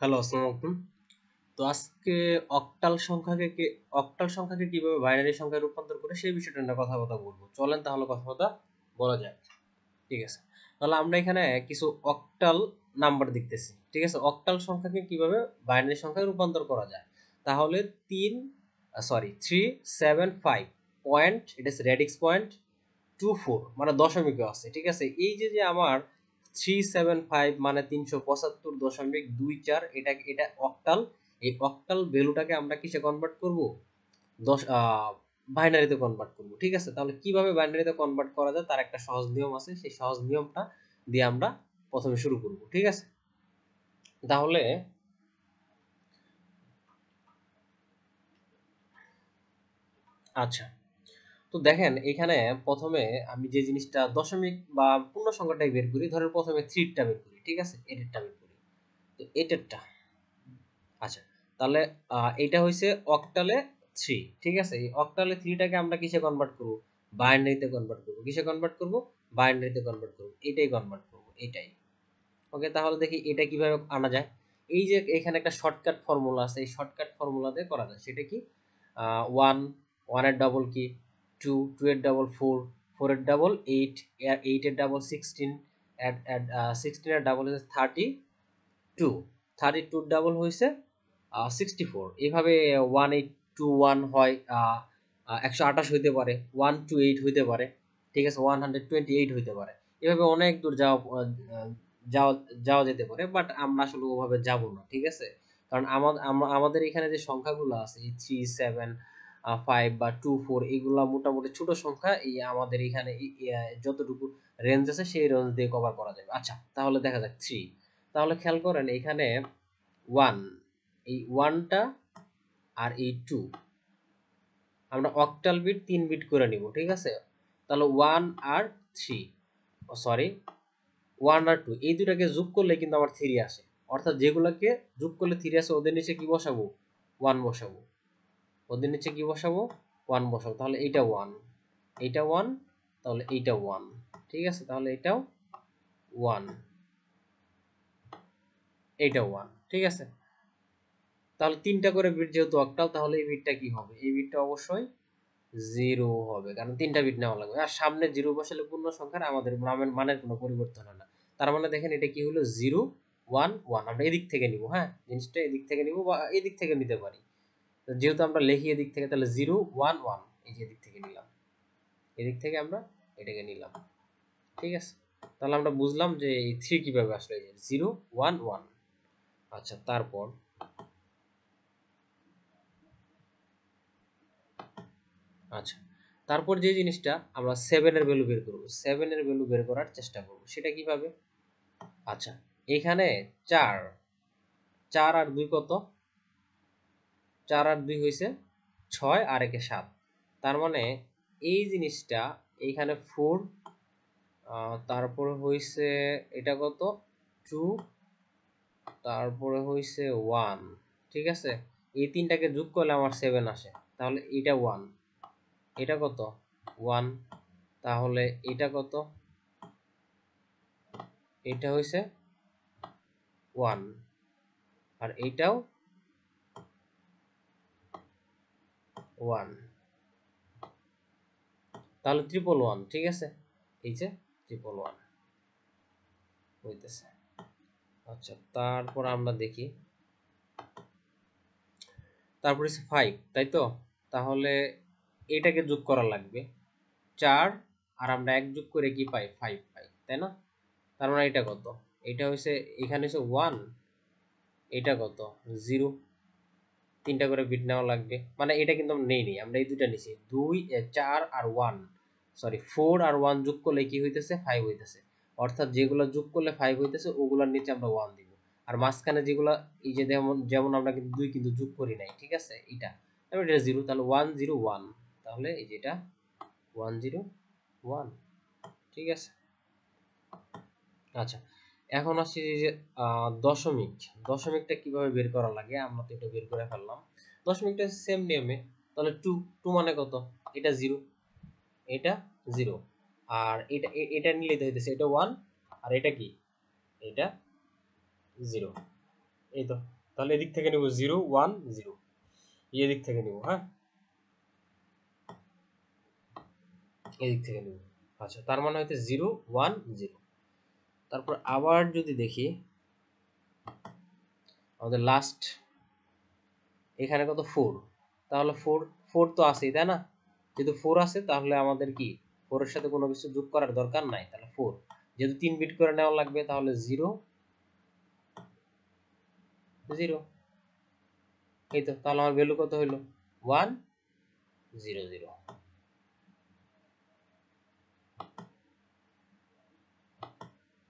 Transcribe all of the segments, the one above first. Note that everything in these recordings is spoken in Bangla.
হ্যালো, আসসালামু আলাইকুম। তো আজকে অক্টাল সংখ্যাকে কিভাবে বাইনারি সংখ্যায় রূপান্তর করে সেই বিষয়টা নিয়ে কথা বলবো। চলেন তাহলে কথা বলা যাক। ঠিক আছে। তাহলে আমরা এখানে কিছু অক্টাল নাম্বার দেখতেছি। ঠিক আছে। অক্টাল সংখ্যাকে কিভাবে বাইনারি সংখ্যায় রূপান্তর করা যায়। তাহলে 375 পয়েন্ট, এটা রেডিক্স পয়েন্ট 24 মানে দশমিকও আছে। ঠিক আছে। এই যে আমার 375 মানে 375.24, এটা অক্টাল। এই অক্টাল ভ্যালুটাকে আমরা কিসে কনভার্ট করব? বাইনারিতে কনভার্ট করব। ঠিক আছে। তাহলে কিভাবে বাইনারিতে কনভার্ট করা যায় তার একটা সহজ নিয়ম আছে। সেই সহজ নিয়মটা দিয়ে আমরা প্রথমে শুরু করব। ঠিক আছে। তাহলে আচ্ছা, তো দেখেন এখানে প্রথমে আমি যে জিনিসটা দশমিক বা পূর্ণ সংখ্যাটাই বের করি। ধরেন প্রথমে 3টা বের করি। ঠিক আছে। এটারটা বের করি। তো এটারটা আচ্ছা, তাহলে এটা হইছে অক্টালে 3। ঠিক আছে। এই অক্টালে 3টাকে আমরা কিসে কনভার্ট করব? বাইনারিতে কনভার্ট করব। কিসে কনভার্ট করব? বাইনারিতে কনভার্ট করব। এটাই কনভার্ট করব, এটাই। ওকে, তাহলে দেখি এটা কিভাবে আনা যায়। এই যে এখানে একটা শর্টকাট ফর্মুলা আছে, এই শর্টকাট ফর্মুলাতে করা যায়। সেটা কি? 1, 1 এর ডাবল কি 2, 2 এর ডাবল 4, 4 এর ডাবল 8, 8 এর ডাবল 16, 16 এর ডাবল হচ্ছে 32, 32 ডাবল হয়েছে 64। এইভাবে 1821 হয়, 128 হইতে পারে, 128 হইতে পারে। ঠিক আছে। 128 হইতে পারে। এভাবে অনেক দূর যাওয়া যাওয়া যেতে পারে, বাট আমরা আসলে ওভাবে যাব না। ঠিক আছে। কারণ আমাদের এখানে যে সংখ্যাগুলো আছে, এই 3, 7, 5 বা 2, 4, এগুলা মোটামুটি ছোট সংখ্যা। এই আমাদের এখানে যতটুকু রেঞ্জ আছে সেই রেঞ্জ দিয়ে কভার করা যাবে। আচ্ছা, তাহলে দেখা যাক 3। তাহলে খেয়াল করেন এখানে 1, এই 1টা আর এই 2 আমরা অক্টাল বিট 3 বিট করে নিব। ঠিক আছে। তাহলে 1 আর 3, সরি, 1 আর 2 এই দুটাকে যোগ করলে কিন্তু আমার 3 আসে। অর্থাৎ যেগুলোকে যোগ করলে 3 আসে ওদের নিচে কি বসাবো? 1 বসাবো। ওদের নিচে কি বসাবো? 1 বসাবো। তাহলে এইটা 1, এইটা 1, তাহলে এইটা 1। ঠিক আছে। তাহলে এটাও 1, এইটা 1। ঠিক আছে। তাহলে 3টা করে বিট যেহেতু অক্টাল, তাহলে এই বিটটা কি হবে? এই বিটটা অবশ্যই 0 হবে, কারণ 3টা বিট নেওয়া লাগবে। আর সামনে 0 বসালে পূর্ণ সংখ্যার আমাদের মানের কোনো পরিবর্তন হয় না। তার মানে দেখেন এটা কি হলো? 0, 1, 1। আমরা এদিক থেকে নিব। হ্যাঁ, জিনিসটা এদিক থেকে নিব বা এদিক থেকে নিতে পারি। তো যেহেতু আমরা লিখি এদিক থেকে, তাহলে 0, 1, 1, এই যে এদিক থেকে নিলাম, এদিক থেকে আমরা এটাকে নিলাম। ঠিক আছে। তাহলে আমরা বুঝলাম যে এই 3 কিভাবে আসলে 0, 1, 1। আচ্ছা, আচ্ছা, তারপর যে জিনিসটা আমরা 7 এর ভ্যালু বের করব, 7 এর ভ্যালু বের করার চেষ্টা করব। সেটা কিভাবে? আচ্ছা, এখানে 4, 4 আর 2 কত? 4 আর 2 হইছে 6, আর একে 7। তার মানে এই জিনিসটা এইখানে 4, তারপরে হইছে এটা কত? 2, তারপরে হইছে 1। ঠিক আছে। এই তিনটাকে যোগ করলে আমার 7 আসে। তাহলে এটা 1, এটা কত? 1। তাহলে এটা কত? এটা হইছে 1, আর এইটাও 1। তাহলে 111। ঠিক আছে। এই যে 111 হইতেছে। আচ্ছা, তারপর আমরা দেখি, তারপর হচ্ছে 5, তাই তো? তাহলে এটাকে যোগ করা লাগবে 4, আর আমরা 1 যোগ করে কি পাই? 5 পাই, তাই না? তার মানে এটা কত? এটা হচ্ছে, এখানে হচ্ছে 1, এটা কত? 0। 3টা করে বিট নেওয়া লাগবে। মানে এটা কিন্তু আমরা নেই, আমরা এই দুইটা নিছি। 4 আর 1, সরি 4 আর 1 যোগ করলে কি হইতেছে? 5 হইতেছে। অর্থাৎ যেগুলো যোগ করলে 5 হইতেছে ওগুলোর নিচে আমরা 1 দিব। আর মাঝখানে যেগুলো, এই যে যেমন যেমন আমরা কিন্তু 2 কিন্তু যোগ করি নাই। ঠিক আছে। এটা তাহলে এটা 0, তাহলে 101। তাহলে এই যে এটা 101। ঠিক আছে। আচ্ছা, এখন আসছি যে দশমিক। দশমিকটা কিভাবে বের করা লাগে আমরা তো এটা বের করে ফেললাম। দশমিকটা সেম নিয়মে। তাহলে 2, 2 মানে কত? এটা 0, এটা 0, আর এটা নিলেই তো হইতেছে এটা 1, আর এটা কি? এটা 0। এই তো, তাহলে এদিক থেকে নিব 0 1 0, এদিক থেকে নিব, হ্যাঁ এদিক থেকে নিব। আচ্ছা, তার মানে হইতে 0 1 0। তারপর আবার যদি দেখি আমাদের লাস্ট এখানে কত 4, তাহলে 4 4 তো আছেই তাই না? যেহেতু 4 আছে তাহলে আমাদের কি 4 এর সাথে কোনো কিছু যোগ করার দরকার নাই, তাহলে 4 যেহেতু 3 বিট করে নেওয়া লাগবে তাহলে 0 0। এই তো, তাহলে আমার ভ্যালু কত হইলো 1 0 0।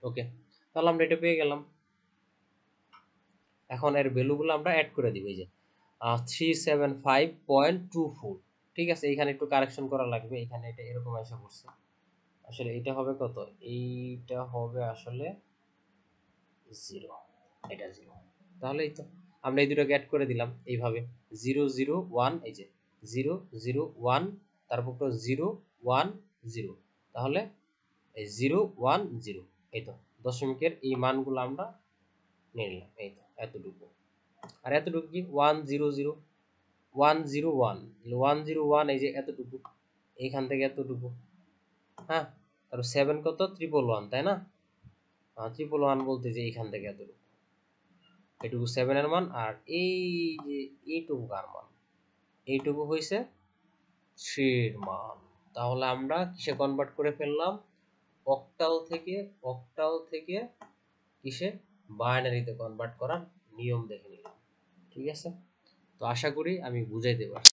ওকে, তাহলে আমরা এটা পেয়ে গেলাম। এখন এর ভ্যালুগুলো আমরা অ্যাড করে দিব। এই যে 375.24, ঠিক আছে, এখানে একটু কারেকশন করা লাগবে, এখানে এটা এরকম এসে পড়ছে, আসলে এটা হবে কত, এইটা হবে আসলে 0, এটা 0। তাহলে এই তো আমরা এই দুটোকে অ্যাড করে দিলাম এইভাবে 0 0 1, এই যে 0 0 1, তারপর তো 0 1 0, তাহলে এই 0 1 0। এই তো দশমিকের এই মানগুলো আমরা নিয়ে নিলাম, এই তো এতটুকু। আর এতটুকু কি 1 0 0 1 0 1, 1 0 1, এই যে এতটুকু, এইখান থেকে এতটুকু, হ্যাঁ। তারপর 7 কত 111, তাই না? 111 বলতে যে এইখান থেকে এতটুকু, এটুকু 7 এর মান, আর এই যে এইটুকু কার মান, এইটুকু হইছে 3 এর মান। তাহলে আমরা কিসে কনভার্ট করে ফেললাম, অক্টাল থেকে কিসে, বাইনারিতে কনভার্ট করার নিয়ম দেখে নিলাম। ঠিক আছে, তো আশা করি আমি বুঝাইতে পারছি।